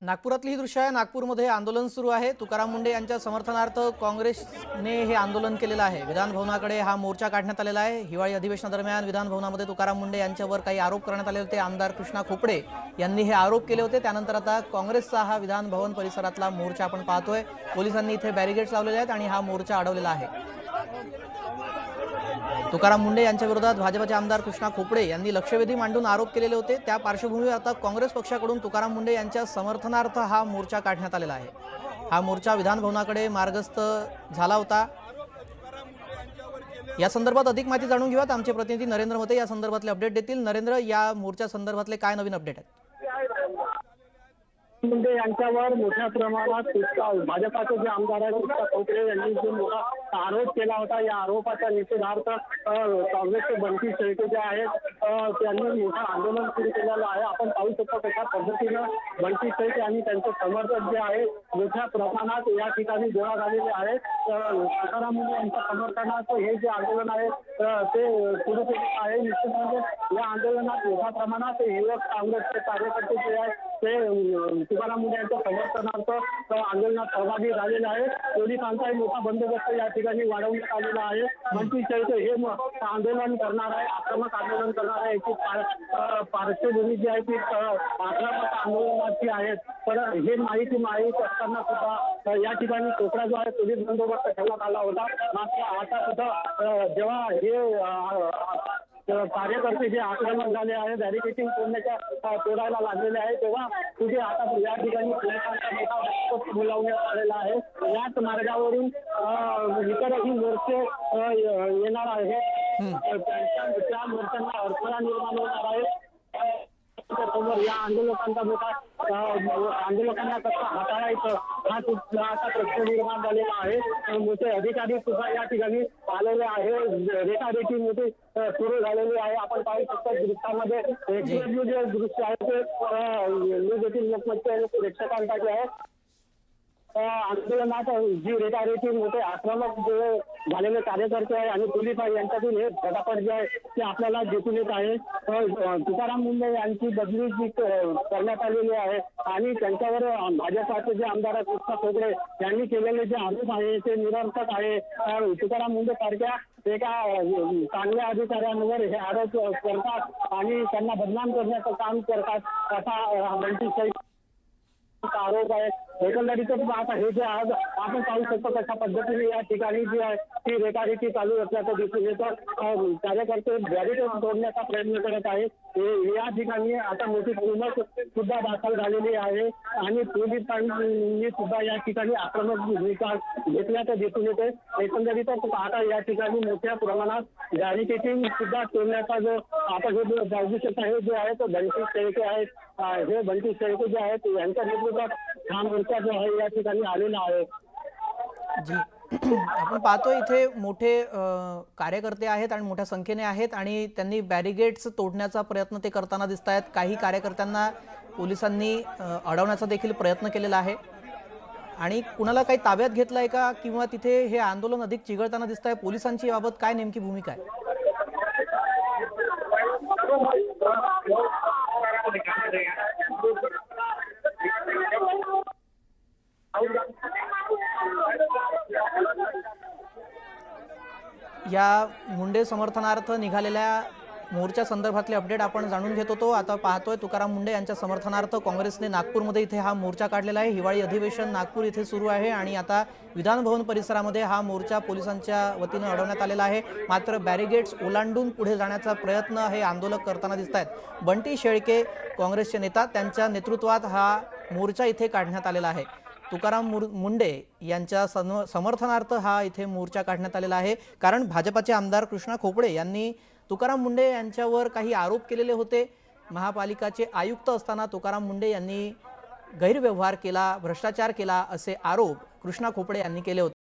नागपुरातली ही दृश्य आहे। नागपूरमध्ये आंदोलन सुरू आहे। तुकाराम मुंडे यांच्या समर्थनार्थ काँग्रेसने हे आंदोलन केलेलं आहे। विधान भवनाकडे हा मोर्चा काढण्यात आलेला आहे। हिवाळी अधिवेशनादरम्यान विधान भवनामध्ये तुकाराम मुंडे यांच्यावर काही आरोप करण्यात आले होते। आमदार कृष्णा खोपडे यांनी हे आरोप केले होते। त्यानंतर आता काँग्रेसचा हा विधान भवन परिसरातला मोर्चा आपण पाहतोय। पोलिसांनी इथे बॅरिगेड्स लावलेले आहेत आणि हा मोर्चा अडवलेला आहे। तुकाराम मुंडे यांच्या विरोधात भाजपचे आमदार कृष्णा खोपडे यांनी लक्षवेधी मांडून आरोप केलेले होते। त्या पार्श्वभूमीवर आता काँग्रेस पक्षाकडून तुकाराम मुंडे यांच्या समर्थनार्थ हा मोर्चा काढण्यात आलेला आहे। हा मोर्चा विधान भवनाकडे मार्गस्थ झाला होता। या संदर्भात अधिक माहिती जाणून घेऊयात। आमचे प्रतिनिधी नरेंद्र मते या संदर्भातले अपडेट देतील। नरेंद्र, या मोर्चा संदर्भातले काय नवीन अपडेट आहेत? मुंडे यांच्यावर मोठ्या प्रमाणात भाजपाचे जे आमदार आहेत कृष्णा खोपडे यांनी जो मोठा आरोप केला होता, या आरोपाच्या निषेधार्थ काँग्रेसचे बंटी शेळके जे आहेत त्यांनी मोठं आंदोलन सुरू केलेलं आहे। आपण पाहू शकतो कशा पद्धतीनं बंटी शेळके आणि त्यांचे समर्थक जे आहेत मोठ्या प्रमाणात या ठिकाणी गोळा झालेले आहेत। तुकाराम मुंडे यांच्या समर्थनात हे जे आंदोलन आहे ते सुरू केले आहे। निश्चित म्हणजे या आंदोलनात मोठ्या प्रमाणात युवक काँग्रेसचे कार्यकर्ते जे आहेत ते तुकाराम मुंडे यांच्या समर्थनार्थ आंदोलनात सहभागी झालेले आहे। पोलिसांचाही मोठा बंदोबस्त या ठिकाणी वाढवण्यात आलेला आहे। बंटी शेळके हे आंदोलन करणार आहे, आक्रमक आंदोलन करणार आहे। याची पार्श्वभूमी जी आहे ती आक्रमक आंदोलनाची आहे। पण हे माहिती माहीत असताना सुद्धा या ठिकाणी कोकणा जो आहे पोलीस बंदोबस्त ठेवण्यात आला होता। मात्र आता सुद्धा जेव्हा हे कार्यकर्ते जे आक्रमक झाले आहे, बॅरिकेटिंग तोडायला लागलेले आहे, तेव्हा कुठे आता या ठिकाणी बोलावण्यात आलेला आहे। याच मार्गावरून इतरही मोर्चे येणार आहे। त्या मोर्चांना अडथळा निर्माण होणार आहे। या आंदोलकांना कसं हाताळायचं हा आता प्रश्न निर्माण झालेला आहे। मोठे अधिकारी सुद्धा या ठिकाणी आलेले आहे। रेखारेखी मोठी सुरू झालेली आहे। आपण पाहू शकतो दृश्यामध्ये जे दृश्य आहे ते येथील लोकमतच्या प्रेक्षकांसाठी आहे। आंदोलनात जी रेखारेखी मोठे आक्रमक जे झालेले कार्यकर्ते आहे आणि पोलीस आहे यांच्यातून हे झटापट जे आहे ते आपल्याला दिसून येत आहे। तुकाराम मुंडे यांची बदली जी करण्यात आलेली आहे आणि त्यांच्यावर भाजपाचे जे आमदार कृष्णा खोपडे यांनी केलेले जे आरोप आहे ते निरर्थक आहे। तुकाराम मुंडे सारख्या एका चांगल्या अधिकाऱ्यांवर हे आरोप करतात आणि त्यांना बदनाम करण्याचं काम करतात असा बंटी शेळके आरोप आहे। एकंदरीतच आता हे जे आज आपण पाहू शकतो कशा पद्धतीने या ठिकाणी जी आहे ती रेखारेखी चालू असल्याचं दिसून येतं। कार्यकर्ते बॅरिकेड तोडण्याचा प्रयत्न करत आहेत। या ठिकाणी आता मोठी कुमक सुद्धा दाखल झालेली आहे आणि पोलिसांनी सुद्धा या ठिकाणी आक्रमक भूमिका घेतल्याचं दिसून येते। एकंदरीतच आता या ठिकाणी मोठ्या प्रमाणात बॅरिकेडिंग सुद्धा तोडण्याचा जो आपण हे बघू शकता हे जे आहे तो बंटी शेळके आहेत। हे बंटी शेळके जे आहेत यांच्या नेतृत्वात हा मोर्चा जो आहे या ठिकाणी आलेला आहे। जी आपण पाहतोय इथे मोठे कार्यकर्ते आहेत आणि मोठ्या संख्येने आहेत आणि त्यांनी बॅरिगेड्स तोडण्याचा प्रयत्न ते करताना दिसत आहेत। काही कार्यकर्त्यांना पोलिसांनी अडवण्याचा देखील प्रयत्न केलेला आहे आणि कुणाला काही ताब्यात घेतलाय का किंवा तिथे हे आंदोलन अधिक चिघळताना दिसत आहे? पोलिसांची याबाबत काय नेमकी भूमिका आहे? या मुंडे समर्थनार्थ निघालेल्या मोर्चा संदर्भातले अपडेट आपण जाणून घेत होतो। आता पाहतोय तुकाराम मुंडे यांच्या समर्थनार्थ काँग्रेसने नागपूरमध्ये इथे हा मोर्चा काढलेला आहे। हिवाळी अधिवेशन नागपूर इथे सुरू आहे आणि आता विधान भवन परिसरामध्ये हा मोर्चा पोलिसांच्या वतीने अडवण्यात आलेला आहे। मात्र बॅरिगेड्स ओलांडून पुढे जाण्याचा प्रयत्न हे आंदोलक करताना दिसत आहेत। बंटी शेळके काँग्रेसचे नेता त्यांच्या नेतृत्वात हा मोर्चा इथे काढण्यात आलेला आहे। तुकाराम मुंडे यांच्या समर्थनार्थ हा इथे मोर्चा काढण्यात आलेला आहे कारण भाजपाचे आमदार कृष्णा खोपडे यांनी तुकाराम मुंडे यांच्यावर काही आरोप केलेले होते। महापालिकाचे आयुक्त असताना तुकाराम मुंडे यांनी गैरव्यवहार केला, भ्रष्टाचार केला असे आरोप कृष्णा खोपडे यांनी केले होते।